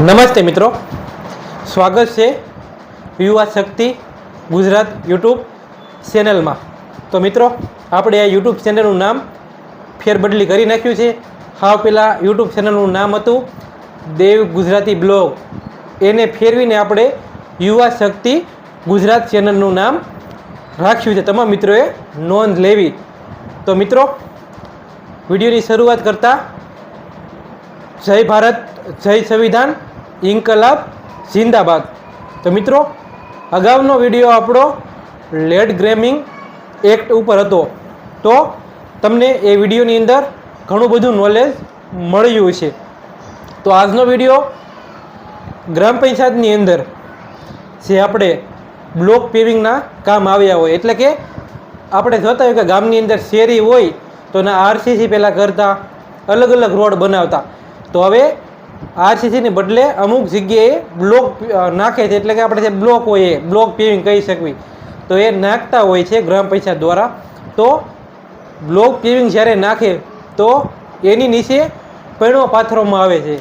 નમસ્તે મિત્રો, સ્વાગત છે યુવા શક્તિ ગુજરાત યુટ્યુબ ચેનલમાં। તો મિત્રો, આપણે આ યુટ્યુબ ચેનલનું નામ ફેરબદલી કરી નાખ્યું છે। હાવ પહેલાં યુટ્યુબ ચેનલનું નામ હતું દેવ ગુજરાતી બ્લોગ, એને ફેરવીને આપણે યુવા શક્તિ ગુજરાત ચેનલનું નામ રાખ્યું છે। તમામ મિત્રોએ નોંધ લેવી। તો મિત્રો, વિડીયોની શરૂઆત કરતાં જય ભારત, જય સંવિધાન, ઇન્કલાબ જિંદાબાદ। તો મિત્રો, અગાઉનો વિડીયો આપણો લેન્ડ ગ્રેબિંગ એક્ટ ઉપર હતો, તો તમને એ વિડીયોની અંદર ઘણું બધું નોલેજ મળ્યું છે। તો આજનો વિડીયો ગ્રામ પંચાયતની અંદર જે આપણે બ્લોક પેવિંગના કામ આવ્યા હોય, એટલે કે આપણે જોતા હોય કે ગામની અંદર શેરી હોય તો એના આરસીસી પહેલાં કરતા અલગ અલગ રોડ બનાવતા, તો હવે આરસીસીને બદલે અમુક જગ્યાએ બ્લોક નાખે છે, એટલે કે આપણે જે બ્લોક હોય એ બ્લોક પેવિંગ કહી શકવી, તો એ નાખતા હોય છે ગ્રામ પંચાયત દ્વારા। તો બ્લોક પેવિંગ જ્યારે નાખે તો એની નીચે પૈણો પાથરવામાં આવે છે,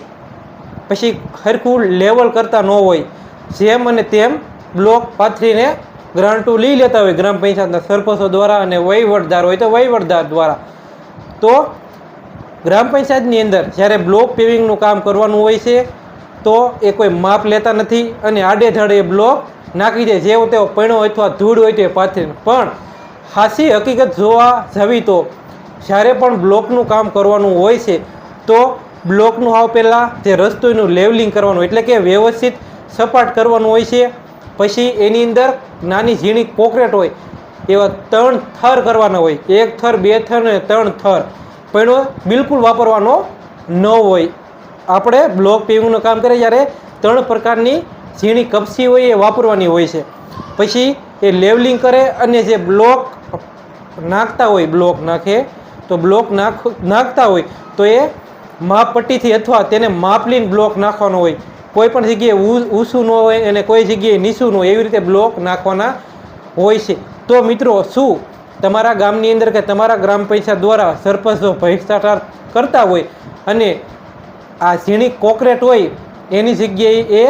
પછી સરખું લેવલ કરતા ન હોય, જેમ અને તેમ બ્લોક પાથરીને ગ્રાન્ટો લઈ લેતા હોય ગ્રામ પંચાયતના સરપંચો દ્વારા, અને વહીવટદાર હોય તો વહીવટદાર દ્વારા। તો ગ્રામ પંચાયતની અંદર જ્યારે બ્લોક પેવિંગનું કામ કરવાનું હોય છે તો એ કોઈ માપ લેતા નથી અને આડેધડે બ્લોક નાખી દે, જેવો તેવો પૈણો અથવા ધૂળ હોય તો એ પાથરીને। પણ સાચી હકીકત જોવા જવી તો જ્યારે પણ બ્લોકનું કામ કરવાનું હોય છે તો બ્લોકનું હાવ પહેલાં જે રસ્તોનું લેવલિંગ કરવાનું, એટલે કે વ્યવસ્થિત સપાટ કરવાનું હોય છે। પછી એની અંદર નાની ઝીણી કોંક્રીટ હોય એવા 3 થર કરવાના હોય, 1 થર, 2 થર અને 3 થર। પૈણો બિલકુલ વાપરવાનો ન હોય। આપણે બ્લોક પેવિંગનું કામ કરીએ ત્યારે 3 પ્રકારની ઝીણી કપસી હોય એ વાપરવાની હોય છે। પછી એ લેવલિંગ કરે અને જે બ્લોક નાખતા હોય, બ્લોક નાખે તો બ્લોક નાખતા હોય તો એ માપપટ્ટીથી અથવા તેને માપ લઈને બ્લોક નાખવાનો હોય। કોઈ પણ જગ્યાએ ઊંચું ન હોય અને કોઈ જગ્યાએ નીચું ન હોય, એવી રીતે બ્લોક નાખવાના હોય છે। તો મિત્રો, શું તમારા ગામની અંદર કે તમારા ગ્રામ પંચાયત દ્વારા સરપંચો ભ્રષ્ટાચાર કરતા હોય અને આ ઝીણી કોંક્રીટ હોય એની જગ્યાએ એ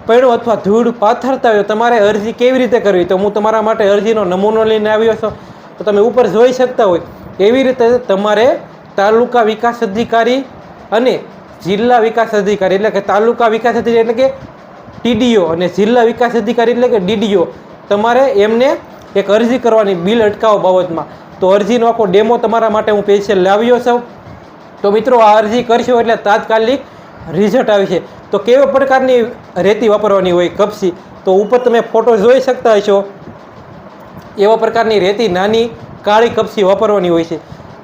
પૈણો અથવા ધૂળ પાથરતા હોય, તમારે અરજી કેવી રીતે કરવી? તો હું તમારા માટે અરજીનો નમૂનો લઈને આવ્યો છું, તો તમે ઉપર જોઈ શકતા હોય એવી રીતે તમારે તાલુકા વિકાસ અધિકારી અને જિલ્લા વિકાસ અધિકારી, એટલે કે તાલુકા વિકાસ અધિકારી એટલે કે ટીડીઓ અને જિલ્લા વિકાસ અધિકારી એટલે કે ડીડીઓ, તમારે એમને એક અરજી કરવાની બિલ અટકાવો બાબતમાં। તો અરજીનો આખો ડેમો તમારા માટે હું સ્પેશિયલ લાવ્યો છું। તો મિત્રો, આ અરજી કરશો એટલે તાત્કાલિક રિઝલ્ટ આવે છે। તો કેવા પ્રકારની રેતી વાપરવાની હોય કપસી, તો ઉપર તમે ફોટો જોઈ શકતા હશો એવા પ્રકારની રેતી નાની કાળી કપસી વાપરવાની હોય છે।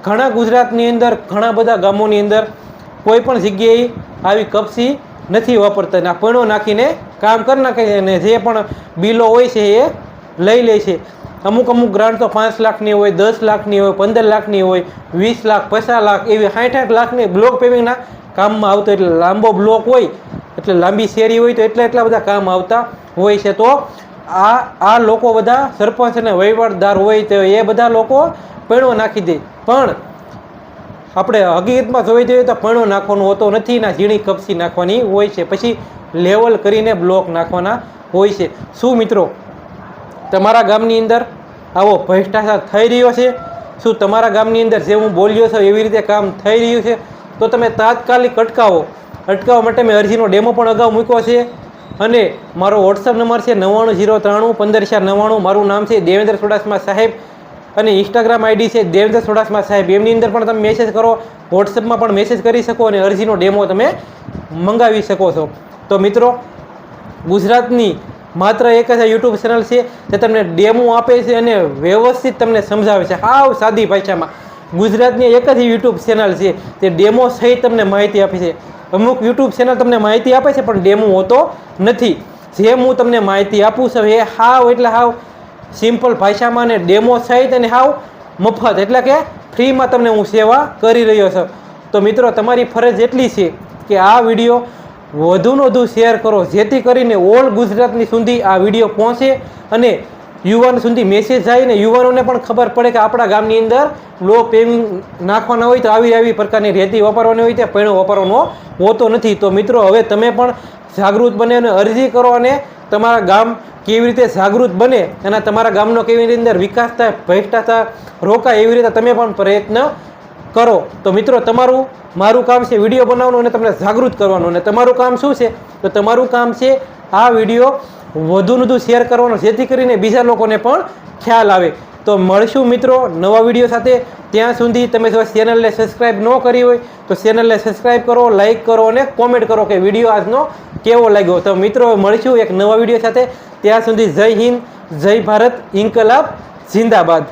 ઘણા ગુજરાતની અંદર ઘણા બધા ગામોની અંદર કોઈ પણ જગ્યાએ આવી કપસી નથી વાપરતા, અને આ પૈણો નાખીને કામ કરી નાખે છે અને જે પણ બિલો હોય છે એ લઈ લે છે। અમુક ગ્રાન્ટ તો 5 લાખની હોય, 10 લાખની હોય, 15 લાખની હોય, 20 લાખ, 50 લાખ એવી 60 લાખની બ્લોક પેવિંગના કામમાં આવતો, એટલે લાંબો બ્લોક હોય એટલે લાંબી શેરી હોય તો એટલા બધા કામ આવતા હોય છે। તો આ લોકો બધા સરપંચ અને વહીવટદાર હોય તો એ બધા લોકો પૈણો નાખી દે, પણ આપણે હકીકતમાં જોઈ જોઈએ તો પૈણો નાખવાનો હોતો નથી, ના ઝીણી કપસી નાખવાની હોય છે, પછી લેવલ કરીને બ્લોક નાખવાના હોય છે। શું મિત્રો, તમારા ગામની અંદર આવો ભ્રષ્ટાચાર થઈ રહ્યો છે? શું તમારા ગામની અંદર જે હું બોલ્યો છું એવી રીતે કામ થઈ રહ્યું છે? તો તમે તાત્કાલિક અટકાવવા માટે મેં અરજીનો ડેમો પણ અગાઉ મૂક્યો છે, અને મારો વોટ્સઅપ નંબર છે 99031549। મારું નામ છે દેવેન્દ્ર ચુડાસમા સાહેબ, અને ઇન્સ્ટાગ્રામ આઈડી છે દેવેન્દ્ર ચુડાસમા સાહેબ। એમની અંદર પણ તમે મેસેજ કરો, વોટ્સઅપમાં પણ મેસેજ કરી શકો અને અરજીનો ડેમો તમે મંગાવી શકો છો। તો મિત્રો, ગુજરાતની માત્ર એક જ યુટ્યુબ ચેનલ છે જે તમને ડેમો આપે છે અને વ્યવસ્થિત તમને સમજાવે છે, હાવ સાદી ભાષામાં। ગુજરાતની એક જ યુટ્યુબ ચેનલ છે તે ડેમો સહિત તમને માહિતી આપે છે। અમુક યુટ્યુબ ચેનલ તમને માહિતી આપે છે પણ ડેમો હોતો નથી। જેમ હું તમને માહિતી આપું છું એ હાવ એટલે હાવ સિમ્પલ ભાષામાં અને ડેમો સહિત અને હાવ મફત, એટલે કે ફ્રીમાં તમને હું સેવા કરી રહ્યો છું। તો મિત્રો, તમારી ફરજ એટલી છે કે આ વિડીયો વધુને વધુ શેર કરો, જેથી કરીને ઓલ ગુજરાતની સુધી આ વિડીયો પહોંચે અને યુવાન સુધી મેસેજ જાય ને યુવાનોને પણ ખબર પડે કે આપણા ગામની અંદર લો પેવિંગ નાખવાના હોય તો આવી પ્રકારની રેતી વાપરવાની હોય ત્યાં પૈણો વાપરવાનો હોતો નથી. તો મિત્રો હવે તમે પણ જાગૃત બને અને અરજી કરો અને તમારા ગામ કેવી રીતે જાગૃત બને અને તમારા ગામનો કેવી રીતે અંદર વિકાસ થાય, ભ્રષ્ટાચાર રોકાય એવી રીતે તમે પણ પ્રયત્ન કરો. તો મિત્રો મારું કામ છે વિડીયો બનાવવાનું અને તમને જાગૃત કરવાનું. અને તમારું કામ શું છે? તો તમારું કામ છે આ વિડીયો વધુ શેર કરવાનો, જેથી કરીને બીજા લોકોને પણ ખ્યાલ આવે. તો મળશું મિત્રો નવા વિડીયો સાથે. ત્યાં સુધી તમે જો ચેનલને સબસ્ક્રાઈબ ન કરી હોય તો ચેનલને સબસ્ક્રાઈબ કરો, લાઈક કરો અને કોમેન્ટ કરો કે વિડીયો આજનો કેવો લાગ્યો. તો મિત્રો મળશું એક નવા વિડીયો સાથે. ત્યાં સુધી જય હિન્દ, જય ભારત, ઇન્કલાબ જિંદાબાદ.